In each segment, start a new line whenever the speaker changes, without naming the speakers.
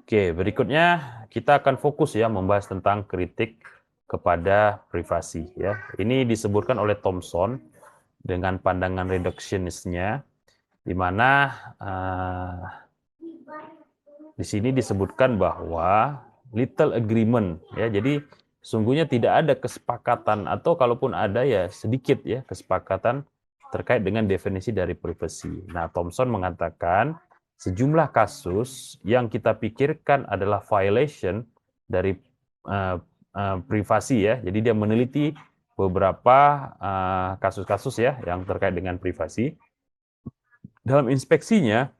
Oke, berikutnya kita akan fokus ya membahas tentang kritik kepada privasi ya. Ini disebutkan oleh Thomson dengan pandangan reductionistnya, di mana di sini disebutkan bahwa little agreement ya. Jadi sungguhnya tidak ada kesepakatan, atau kalaupun ada ya sedikit ya kesepakatan terkait dengan definisi dari privasi. Nah, Thomson mengatakan sejumlah kasus yang kita pikirkan adalah violation dari privasi ya. Jadi dia meneliti beberapa kasus-kasus ya yang terkait dengan privasi. Dalam inspeksinya,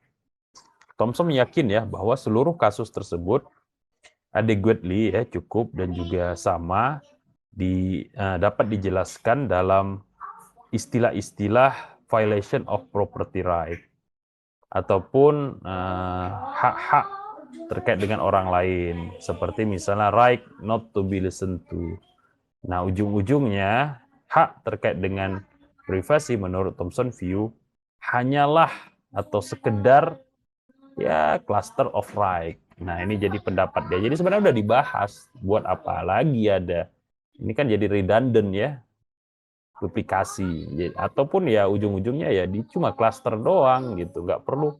Thomson yakin ya bahwa seluruh kasus tersebut adequately ya, cukup dan juga sama dapat dijelaskan dalam istilah-istilah violation of property right ataupun hak-hak terkait dengan orang lain, seperti misalnya right not to be listened to. Nah, ujung-ujungnya hak terkait dengan privasi menurut Thomson view hanyalah atau sekedar ya cluster of right. Nah, ini jadi pendapat dia. Jadi sebenarnya udah dibahas, buat apa lagi ada. Ini kan jadi redundant ya, duplikasi. Ataupun ya ujung-ujungnya ya di cuma cluster doang gitu, nggak perlu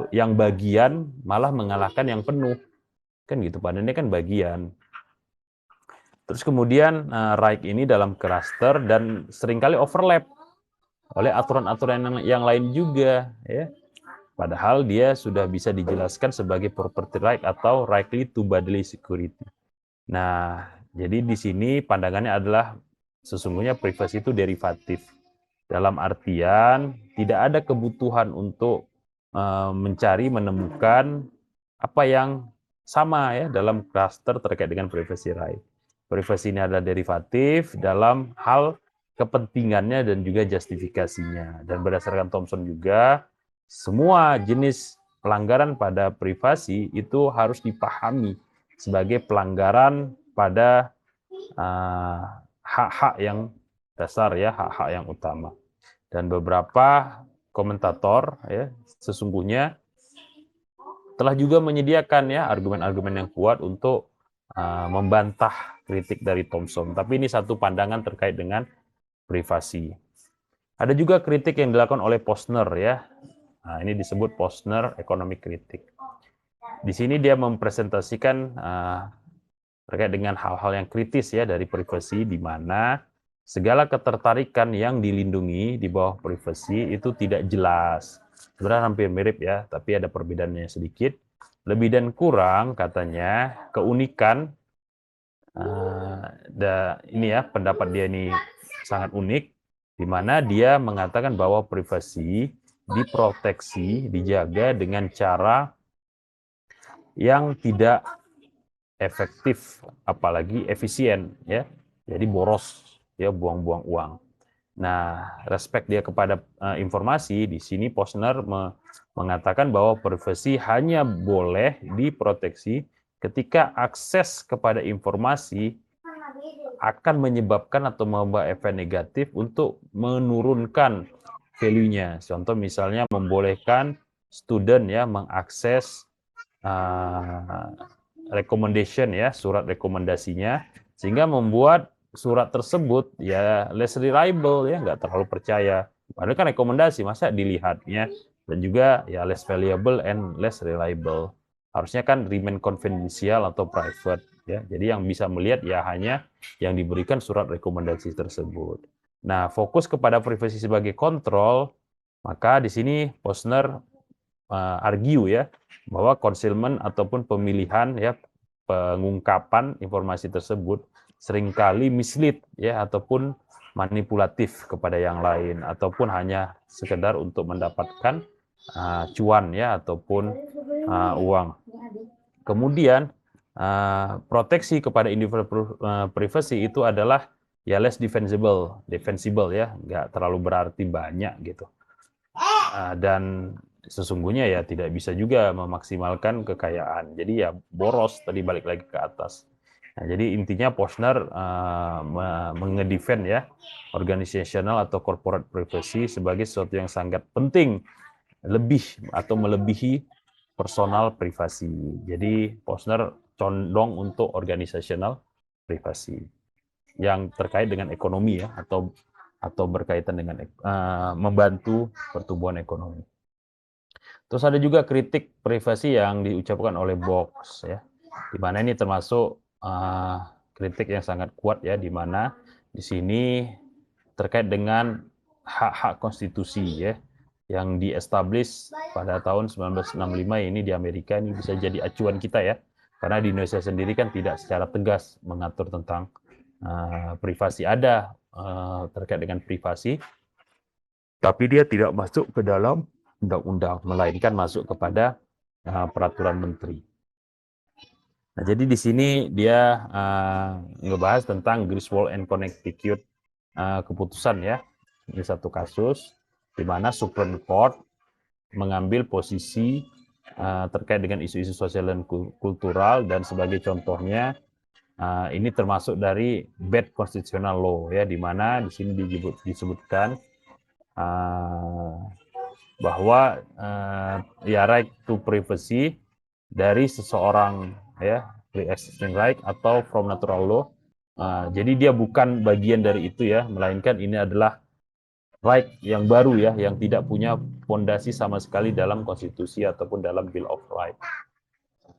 yang bagian malah mengalahkan yang penuh. Kan gitu, padahal ini kan bagian. Terus kemudian right ini dalam cluster dan seringkali overlap oleh aturan-aturan yang lain juga ya. Padahal dia sudah bisa dijelaskan sebagai property right atau rightly to bodily security. Nah, jadi di sini pandangannya adalah sesungguhnya privasi itu derivatif. Dalam artian tidak ada kebutuhan untuk menemukan apa yang sama ya dalam cluster terkait dengan privacy right. Privasi ini adalah derivatif dalam hal kepentingannya dan juga justifikasinya. Dan berdasarkan Thomson juga, semua jenis pelanggaran pada privasi itu harus dipahami sebagai pelanggaran pada hak-hak yang dasar ya, hak-hak yang utama. Dan beberapa komentator ya sesungguhnya telah juga menyediakan ya argumen-argumen yang kuat untuk membantah kritik dari Thomson. Tapi ini satu pandangan terkait dengan privasi. Ada juga kritik yang dilakukan oleh Posner ya. Nah, ini disebut Posner economic critic. Di sini dia mempresentasikan terkait dengan hal-hal yang kritis ya dari privasi, di mana segala ketertarikan yang dilindungi di bawah privasi itu tidak jelas. Sebenarnya hampir mirip ya, tapi ada perbedaannya sedikit. Lebih dan kurang katanya keunikan ini ya pendapat dia ini sangat unik, di mana dia mengatakan bahwa privasi diproteksi, dijaga dengan cara yang tidak efektif, apalagi efisien ya. Jadi boros ya, buang-buang uang. Nah, respect dia kepada informasi, di sini Posner mengatakan bahwa privasi hanya boleh diproteksi ketika akses kepada informasi akan menyebabkan atau membawa efek negatif untuk menurunkan value-nya. Contoh misalnya membolehkan student ya mengakses recommendation ya, surat rekomendasinya, sehingga membuat surat tersebut ya less reliable ya, nggak terlalu percaya. Padahal kan rekomendasi, masa dilihatnya, dan juga ya less valuable and less reliable. Harusnya kan remain confidential atau private ya. Jadi yang bisa melihat ya hanya yang diberikan surat rekomendasi tersebut. Nah, fokus kepada privasi sebagai kontrol, maka di sini Posner argue ya bahwa concealment ataupun pemilihan ya pengungkapan informasi tersebut seringkali mislead ya ataupun manipulatif kepada yang lain, ataupun hanya sekedar untuk mendapatkan cuan ya ataupun uang. Kemudian proteksi kepada individual privacy itu adalah ya less defensible ya, nggak terlalu berarti banyak gitu. Dan sesungguhnya ya tidak bisa juga memaksimalkan kekayaan. Jadi ya boros, tadi balik lagi ke atas. Nah, jadi intinya Posner mengedefend ya organizational atau corporate privacy sebagai sesuatu yang sangat penting, lebih atau melebihi personal privasi. Jadi Posner condong untuk organizational privasi yang terkait dengan ekonomi ya, atau berkaitan dengan membantu pertumbuhan ekonomi. Terus ada juga kritik privasi yang diucapkan oleh Box ya, di mana ini termasuk kritik yang sangat kuat ya, di mana di sini terkait dengan hak-hak konstitusi ya, yang di-establish pada tahun 1965 ini di Amerika. Ini bisa jadi acuan kita ya, karena di Indonesia sendiri kan tidak secara tegas mengatur tentang privasi. Ada terkait dengan privasi, tapi dia tidak masuk ke dalam undang-undang, melainkan masuk kepada peraturan menteri. Nah, jadi di sini dia ngebahas tentang Griswold and Connecticut keputusan ya. Ini satu kasus di mana Supreme Court mengambil posisi terkait dengan isu-isu sosial dan kultural, dan sebagai contohnya ini termasuk dari bad constitutional law ya, di mana di sini disebutkan bahwa ya right to privacy dari seseorang ya, pre-existing right atau from natural law. Jadi dia bukan bagian dari itu ya, melainkan ini adalah right yang baru ya, yang tidak punya fondasi sama sekali dalam konstitusi ataupun dalam Bill of Rights.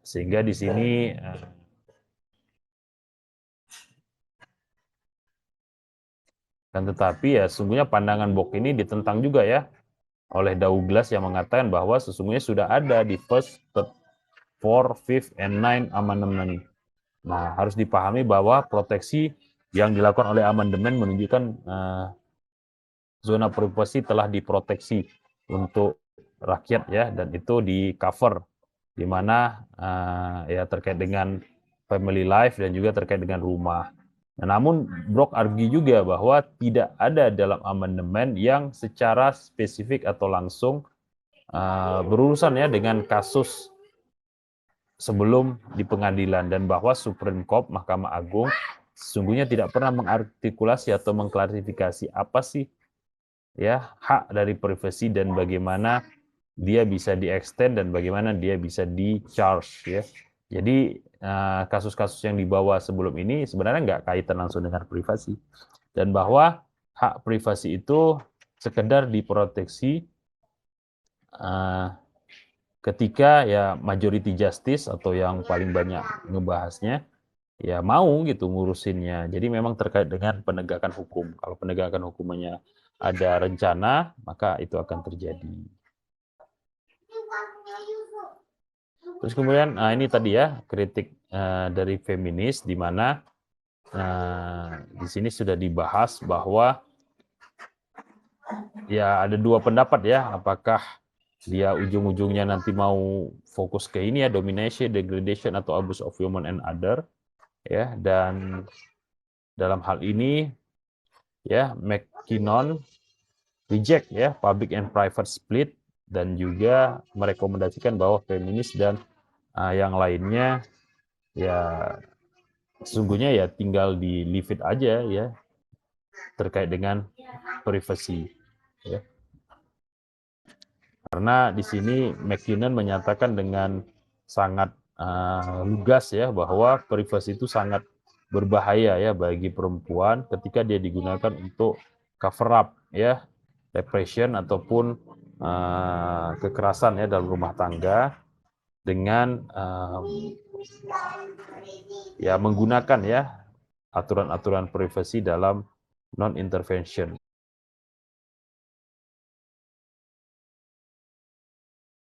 Sehingga di sini dan tetapi ya sesungguhnya pandangan Bock ini ditentang juga ya oleh Douglas, yang mengatakan bahwa sesungguhnya sudah ada di First, Third, Fourth, Fifth, and Ninth Amendment. Nah, harus dipahami bahwa proteksi yang dilakukan oleh amandemen menunjukkan zona privasi telah diproteksi untuk rakyat ya, dan itu di cover, di mana ya terkait dengan family life dan juga terkait dengan rumah. Nah, namun Brock argue juga bahwa tidak ada dalam amandemen yang secara spesifik atau langsung berurusan ya dengan kasus sebelum di pengadilan, dan bahwa Supreme Court, Mahkamah Agung, sesungguhnya tidak pernah mengartikulasi atau mengklarifikasi apa sih ya hak dari privasi dan bagaimana dia bisa di-extend dan bagaimana dia bisa di-charge ya. Jadi kasus-kasus yang dibawa sebelum ini sebenarnya nggak kaitan langsung dengan privasi, dan bahwa hak privasi itu sekedar diproteksi ketika ya majority justice atau yang paling banyak ngebahasnya ya mau gitu ngurusinnya. Jadi memang terkait dengan penegakan hukum. Kalau penegakan hukumnya ada rencana, maka itu akan terjadi. Terus kemudian ini tadi ya kritik dari feminis, di mana di sini sudah dibahas bahwa ya ada dua pendapat ya, apakah dia ujung-ujungnya nanti mau fokus ke ini ya, domination, degradation, atau abuse of human and other ya. Dan dalam hal ini ya McKinnon reject ya public and private split, dan juga merekomendasikan bahwa feminis dan yang lainnya ya sesungguhnya ya tinggal di leave it aja ya terkait dengan privasi ya. Karena di sini McKinnon menyatakan dengan sangat lugas ya bahwa privasi itu sangat berbahaya ya bagi perempuan ketika dia digunakan untuk cover up ya repression ataupun kekerasan ya dalam rumah tangga, dengan ya menggunakan ya aturan-aturan privasi dalam non-intervention.